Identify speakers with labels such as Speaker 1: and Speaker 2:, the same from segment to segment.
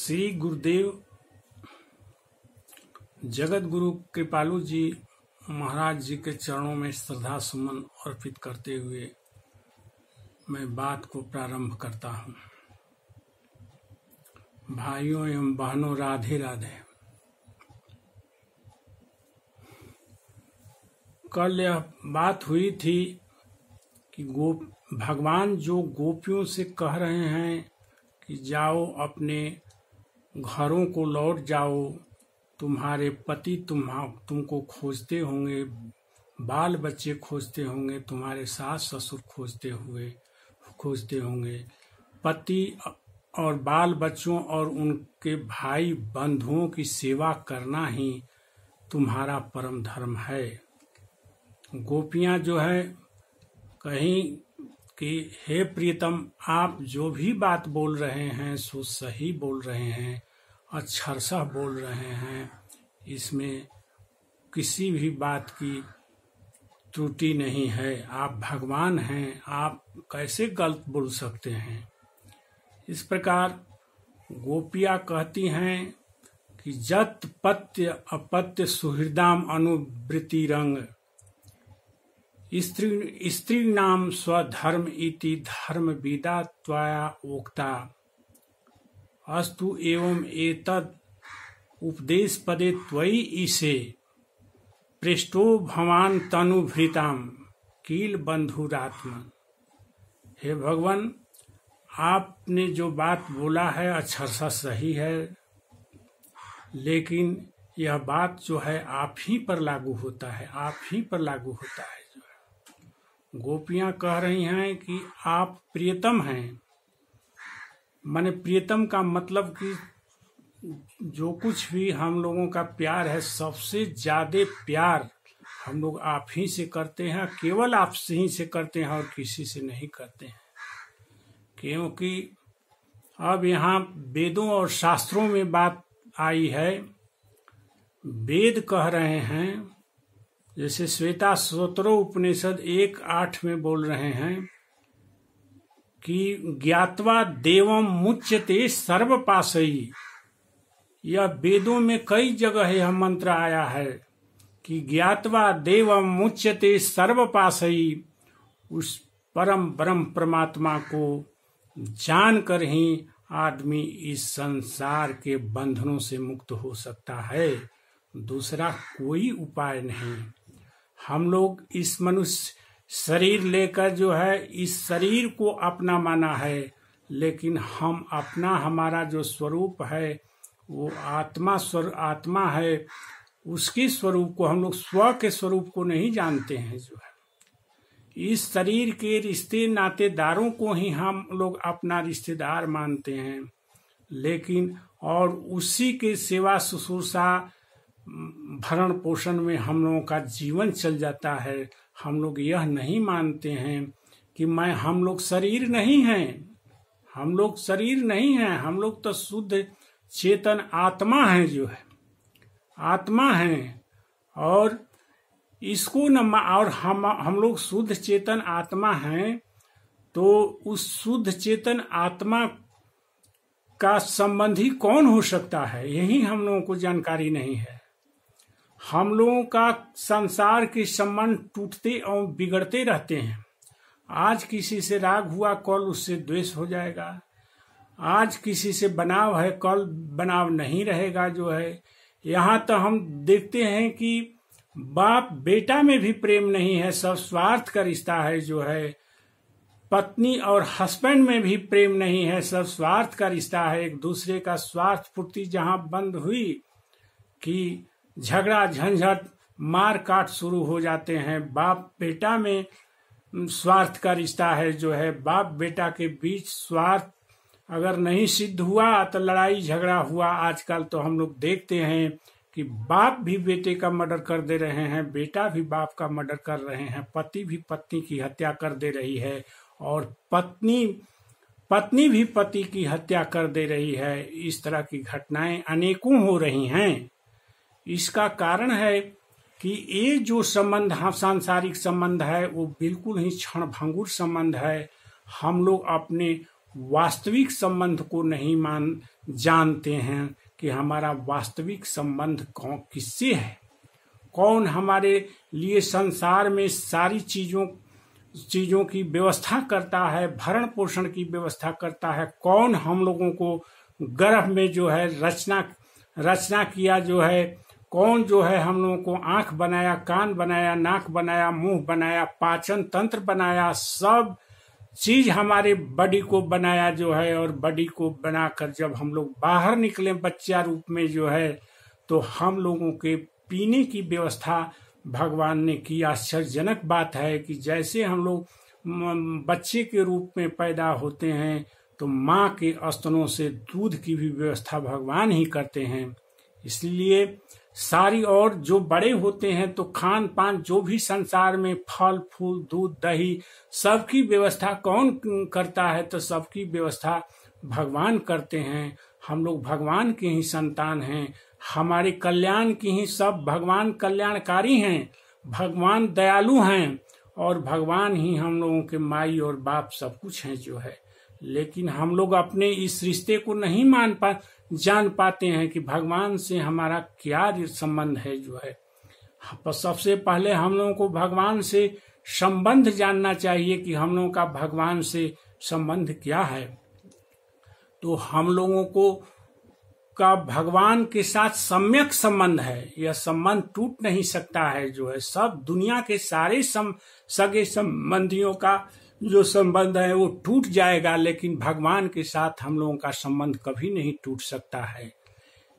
Speaker 1: श्री गुरुदेव जगत गुरु कृपालु जी महाराज जी के चरणों में श्रद्धा सुमन अर्पित करते हुए मैं बात को प्रारंभ करता हूँ। भाइयों एवं बहनों, राधे राधे। कल यह बात हुई थी कि भगवान जो गोपियों से कह रहे हैं कि जाओ अपने घरों को लौट जाओ, तुम्हारे पति तुमको खोजते होंगे, बाल बच्चे खोजते होंगे, तुम्हारे सास ससुर खोजते होंगे, पति और बाल बच्चों और उनके भाई बंधुओं की सेवा करना ही तुम्हारा परम धर्म है। गोपियां जो है कहीं कि हे प्रियतम, आप जो भी बात बोल रहे हैं सो सही बोल रहे हैं, अक्षरशः बोल रहे हैं, इसमें किसी भी बात की त्रुटि नहीं है। आप भगवान हैं, आप कैसे गलत बोल सकते हैं। इस प्रकार गोपियां कहती हैं कि जत पत्य अपत्य सुहृदाम अनुवृत्ति रंग, स्त्री नाम स्वधर्म इति धर्म विदा त्वया उक्ता, अस्तु एवं एतद उपदेश पदे त्वयि ईशे पृष्ठो भवान तनुभृताम कील बंधुरात्मन। हे भगवान, आपने जो बात बोला है अक्षरशः सही है, लेकिन यह बात जो है आप ही पर लागू होता है, आप ही पर लागू होता है। जो है गोपियां कह रही हैं कि आप प्रियतम हैं। माने प्रियतम का मतलब कि जो कुछ भी हम लोगों का प्यार है, सबसे ज्यादा प्यार हम लोग आप ही से करते हैं, केवल आप ही से करते हैं और किसी से नहीं करते हैं। क्योंकि अब यहाँ वेदों और शास्त्रों में बात आई है। वेद कह रहे हैं, जैसे श्वेता स्वतरो उपनिषद 1:8 में बोल रहे हैं कि ज्ञात्वा देवम मुच्यते सर्वपाशयी। यह वेदों में कई जगह यह मंत्र आया है कि ज्ञात्वा देवम मुच्यते सर्वपाशयी। उस परम ब्रह्म परमात्मा को जानकर ही आदमी इस संसार के बंधनों से मुक्त हो सकता है, दूसरा कोई उपाय नहीं। हम लोग इस मनुष्य शरीर लेकर जो है इस शरीर को अपना माना है, लेकिन हम अपना हमारा जो स्वरूप है वो आत्मा है, उसके स्वरूप को हम लोग स्व के स्वरूप को नहीं जानते हैं। जो है इस शरीर के रिश्ते नातेदारों को ही हम लोग अपना रिश्तेदार मानते हैं, लेकिन और उसी के सेवा शुश्रूषा भरण पोषण में हम लोगों का जीवन चल जाता है। हम लोग यह नहीं मानते हैं कि हम लोग शरीर नहीं हैं, हम लोग शरीर नहीं हैं, हम लोग तो शुद्ध चेतन आत्मा है, जो है आत्मा है। और इसको न और हम लोग शुद्ध चेतन आत्मा हैं, तो उस शुद्ध चेतन आत्मा का संबंधी कौन हो सकता है, यही हम लोगों को जानकारी नहीं है। हम लोगों का संसार के संबंध टूटते और बिगड़ते रहते हैं। आज किसी से राग हुआ, कल उससे द्वेष हो जाएगा। आज किसी से बनाव है, कल बनाव नहीं रहेगा। जो है यहाँ तो हम देखते हैं कि बाप बेटा में भी प्रेम नहीं है, सब स्वार्थ का रिश्ता है। जो है पत्नी और हस्बैंड में भी प्रेम नहीं है, सब स्वार्थ का रिश्ता है। एक दूसरे का स्वार्थ पूर्ति जहाँ बंद हुई कि झगड़ा झंझट मार काट शुरू हो जाते हैं। बाप बेटा में स्वार्थ का रिश्ता है। जो है बाप बेटा के बीच स्वार्थ अगर नहीं सिद्ध हुआ तो लड़ाई झगड़ा हुआ। आजकल तो हम लोग देखते हैं कि बाप भी बेटे का मर्डर कर दे रहे हैं, बेटा भी बाप का मर्डर कर रहे हैं, पति भी पत्नी की हत्या कर दे रही है, और पत्नी भी पति की हत्या कर दे रही है। इस तरह की घटनाएं अनेकों हो रही हैं। इसका कारण है कि ये जो संबंध सांसारिक संबंध है वो बिल्कुल ही क्षण भंगुर संबंध है। हम लोग अपने वास्तविक संबंध को नहीं जानते हैं कि हमारा वास्तविक संबंध किससे है, कौन हमारे लिए संसार में सारी चीजों की व्यवस्था करता है, भरण पोषण की व्यवस्था करता है, कौन हम लोगों को गर्भ में जो है रचना किया, जो है कौन जो है हम लोगों को आंख बनाया, कान बनाया, नाक बनाया, मुंह बनाया, पाचन तंत्र बनाया, सब चीज हमारे बॉडी को बनाया जो है। और बॉडी को बनाकर जब हम लोग बाहर निकले बच्चा रूप में जो है, तो हम लोगों के पीने की व्यवस्था भगवान ने की। आश्चर्यजनक बात है कि जैसे हम लोग बच्चे के रूप में पैदा होते हैं तो माँ के स्तनों से दूध की भी व्यवस्था भगवान ही करते हैं। इसलिए सारी और जो बड़े होते हैं तो खान पान जो भी संसार में फल फूल दूध दही सबकी व्यवस्था कौन करता है, तो सबकी व्यवस्था भगवान करते हैं। हम लोग भगवान के ही संतान हैं, हमारे कल्याण की ही सब भगवान कल्याणकारी हैं, भगवान दयालु हैं और भगवान ही हम लोगों के माई और बाप सब कुछ हैं जो है। लेकिन हम लोग अपने इस रिश्ते को नहीं जान पाते हैं कि भगवान से हमारा क्या संबंध है जो है। सबसे पहले हम लोगों को भगवान से संबंध जानना चाहिए कि हम लोगों का भगवान से संबंध क्या है। तो हम लोगों को का भगवान के साथ सम्यक संबंध है, यह संबंध टूट नहीं सकता है जो है। सब दुनिया के सारे सगे संबंधियों का जो संबंध है वो टूट जाएगा, लेकिन भगवान के साथ हम लोगों का संबंध कभी नहीं टूट सकता है।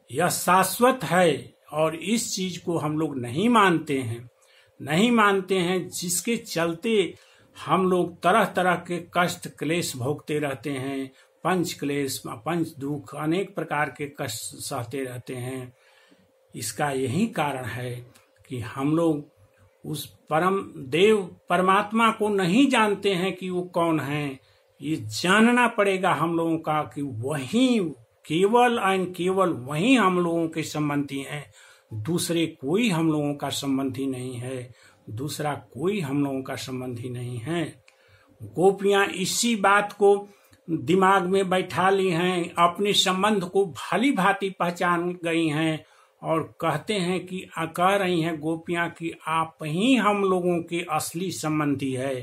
Speaker 1: यह शाश्वत है और इस चीज को हम लोग नहीं मानते हैं, जिसके चलते हम लोग तरह तरह के कष्ट क्लेश भोगते रहते हैं, पंच क्लेश पंच दुख अनेक प्रकार के कष्ट सहते रहते हैं। इसका यही कारण है कि हम लोग उस परम देव परमात्मा को नहीं जानते हैं कि वो कौन है। ये जानना पड़ेगा हम लोगों का कि वही केवल एंड केवल वही हम लोगों के संबंधी हैं, दूसरे कोई हम लोगों का संबंधी नहीं है, दूसरा कोई हम लोगों का संबंधी नहीं है। गोपियां इसी बात को दिमाग में बैठा ली हैं, अपने संबंध को भली भांति पहचान गई हैं और कहते हैं कि कह रही हैं गोपियां कि आप ही हम लोगों के असली संबंधी है,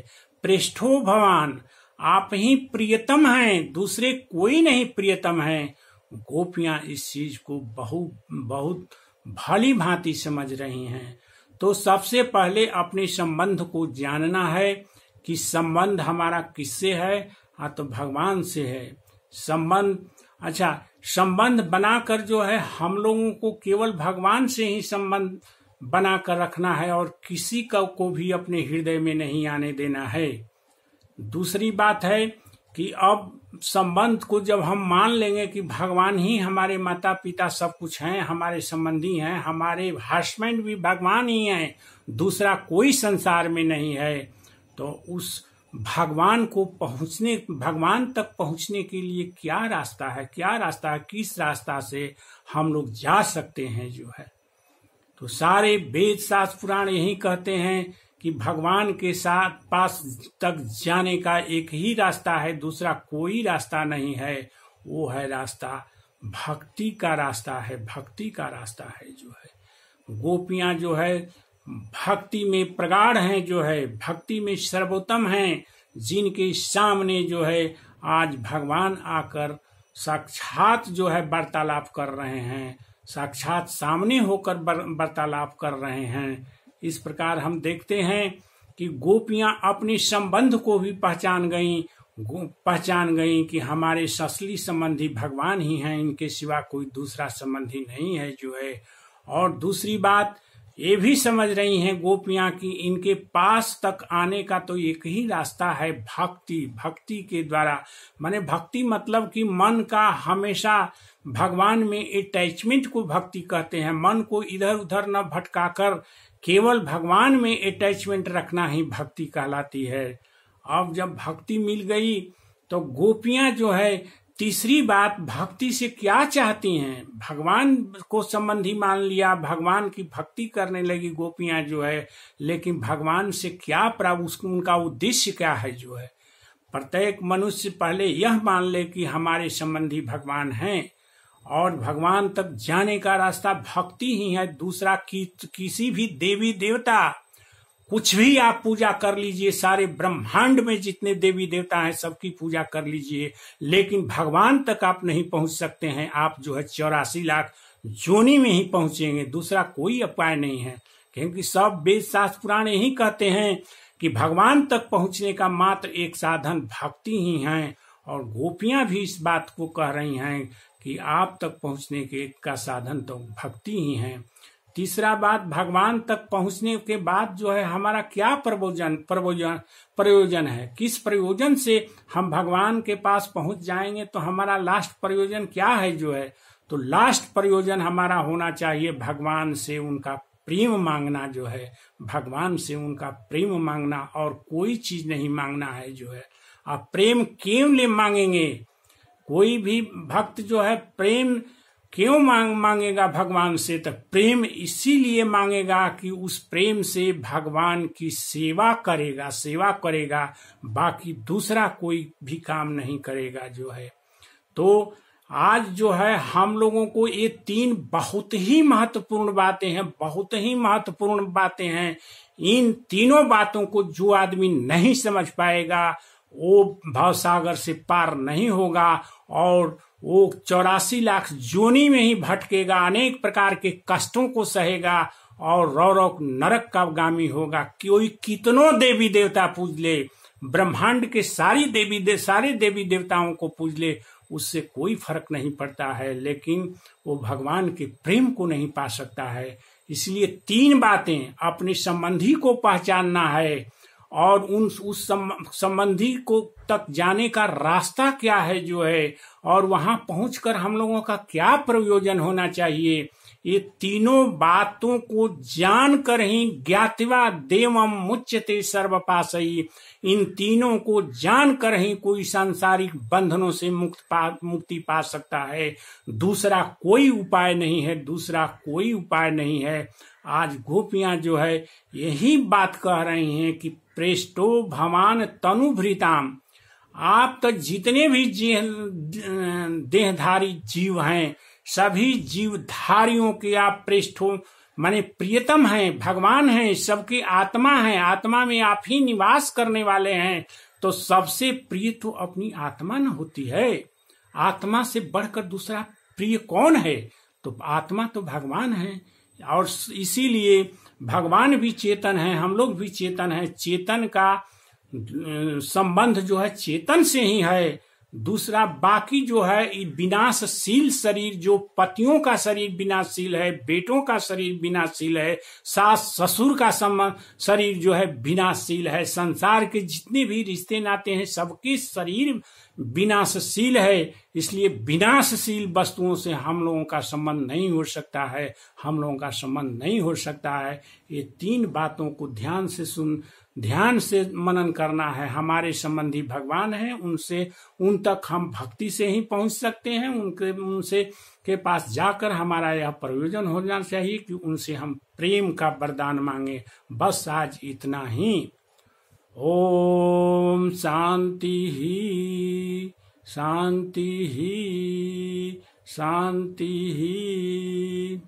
Speaker 1: प्रेष्ठो भगवान, आप ही प्रियतम हैं, दूसरे कोई नहीं प्रियतम है। गोपियां इस चीज को बहुत भली भांति समझ रही हैं। तो सबसे पहले अपने संबंध को जानना है कि संबंध हमारा किससे है। तो भगवान से है संबंध बनाकर जो है हम लोगों को केवल भगवान से ही संबंध बनाकर रखना है और किसी को भी अपने हृदय में नहीं आने देना है। दूसरी बात है कि अब संबंध को जब हम मान लेंगे कि भगवान ही हमारे माता पिता सब कुछ हैं, हमारे संबंधी हैं, हमारे हस्बैंड भी भगवान ही हैं, दूसरा कोई संसार में नहीं है, तो उस भगवान तक पहुंचने के लिए क्या रास्ता है, किस रास्ता से हम लोग जा सकते हैं जो है। तो सारे वेद शास्त्र पुराण यही कहते हैं कि भगवान के साथ पास तक जाने का एक ही रास्ता है, दूसरा कोई रास्ता नहीं है। वो है रास्ता भक्ति का रास्ता है जो है। गोपियां जो है भक्ति में प्रगाढ़ हैं जो है, भक्ति में सर्वोत्तम हैं, जिनके सामने जो है आज भगवान आकर साक्षात जो है वार्तालाप कर रहे हैं, साक्षात सामने होकर वार्तालाप कर रहे हैं। इस प्रकार हम देखते हैं कि गोपियां अपने संबंध को भी पहचान गईं कि हमारे असली संबंधी भगवान ही हैं, इनके सिवा कोई दूसरा संबंधी नहीं है जो है। और दूसरी बात ये भी समझ रही हैं गोपियां कि इनके पास तक आने का तो एक ही रास्ता है, भक्ति के द्वारा। माने भक्ति मतलब कि मन का हमेशा भगवान में अटैचमेंट को भक्ति कहते हैं। मन को इधर उधर न भटकाकर केवल भगवान में अटैचमेंट रखना ही भक्ति कहलाती है। अब जब भक्ति मिल गई तो गोपियां जो है तीसरी बात भक्ति से क्या चाहती हैं, भगवान को संबंधी मान लिया, भगवान की भक्ति करने लगी गोपियां जो है, लेकिन भगवान से क्या प्राप्त, उनका उद्देश्य क्या है जो है। प्रत्येक मनुष्य पहले यह मान ले कि हमारे संबंधी भगवान हैं, और भगवान तक जाने का रास्ता भक्ति ही है। दूसरा किसी भी देवी देवता कुछ भी आप पूजा कर लीजिए, सारे ब्रह्मांड में जितने देवी देवता हैं सबकी पूजा कर लीजिए, लेकिन भगवान तक आप नहीं पहुंच सकते हैं। आप जो है 84 लाख जोनी में ही पहुंचेंगे, दूसरा कोई उपाय नहीं है। क्योंकि सब वेद शास्त्र पुराण यही कहते हैं कि भगवान तक पहुंचने का मात्र एक साधन भक्ति ही है। और गोपियां भी इस बात को कह रही हैं कि आप तक पहुंचने के का साधन तो भक्ति ही है। तीसरा बात, भगवान तक पहुंचने के बाद जो है हमारा क्या प्रयोजन है, किस प्रयोजन से हम भगवान के पास पहुंच जाएंगे, तो हमारा लास्ट प्रयोजन क्या है जो है, तो लास्ट प्रयोजन हमारा होना चाहिए भगवान से उनका प्रेम मांगना जो है, भगवान से उनका प्रेम मांगना, और कोई चीज नहीं मांगना है जो है। आप प्रेम क्यों ले मांगेंगे? कोई भी भक्त जो है प्रेम क्यों मांगेगा भगवान से? तो प्रेम इसीलिए मांगेगा कि उस प्रेम से भगवान की सेवा करेगा, बाकी दूसरा कोई भी काम नहीं करेगा जो है। तो आज जो है हम लोगों को ये 3 बहुत ही महत्वपूर्ण बातें हैं। इन तीनों बातों को जो आदमी नहीं समझ पाएगा वो भवसागर से पार नहीं होगा, और वो 84 लाख जोनी में ही भटकेगा, अनेक प्रकार के कष्टों को सहेगा और रौरव नरक का गामी होगा। कोई कितनों देवी देवता पूज ले, ब्रह्मांड के सारे देवी देवताओं को पूज ले, उससे कोई फर्क नहीं पड़ता है, लेकिन वो भगवान के प्रेम को नहीं पा सकता है। इसलिए 3 बातें, अपने संबंधी को पहचानना है, और उस संबंधी को तक जाने का रास्ता क्या है जो है, और वहां पहुंचकर हम लोगों का क्या प्रयोजन होना चाहिए। ये तीनों बातों को जानकर ही ज्ञात्वा देवम मुच्यते सर्वपाशई, इन तीनों को जानकर ही कोई सांसारिक बंधनों से मुक्ति पा सकता है। दूसरा कोई उपाय नहीं है। आज गोपियां जो है यही बात कह रही हैं कि प्रेष्टो भवान तनुभृताम, आप तक जितने भी देहधारी जीव हैं, सभी जीवधारियों के आप प्रेष्ठो माने प्रियतम हैं, भगवान हैं, सबकी आत्मा है, आत्मा में आप ही निवास करने वाले हैं। तो सबसे प्रिय तो अपनी आत्मा न होती है। आत्मा से बढ़कर दूसरा प्रिय कौन है? तो आत्मा तो भगवान है, और इसीलिए भगवान भी चेतन है, हम लोग भी चेतन है। चेतन का संबंध जो है चेतन से ही है। दूसरा बाकी जो है विनाशशील शरीर, जो पतियों का शरीर विनाशशील है, बेटों का शरीर विनाशशील है, सास ससुर का शरीर जो है विनाशशील है, संसार के जितने भी रिश्ते नाते हैं सबके शरीर विनाशशील है। इसलिए विनाशशील वस्तुओं से हम लोगों का संबंध नहीं हो सकता है। ये 3 बातों को ध्यान से मनन करना है। हमारे संबंधी भगवान हैं, उन तक हम भक्ति से ही पहुंच सकते हैं। उनसे के पास जाकर हमारा यह प्रयोजन होना चाहिए कि उनसे हम प्रेम का वरदान मांगे। बस आज इतना ही। ओम शांति ही शांति ही शांति ही।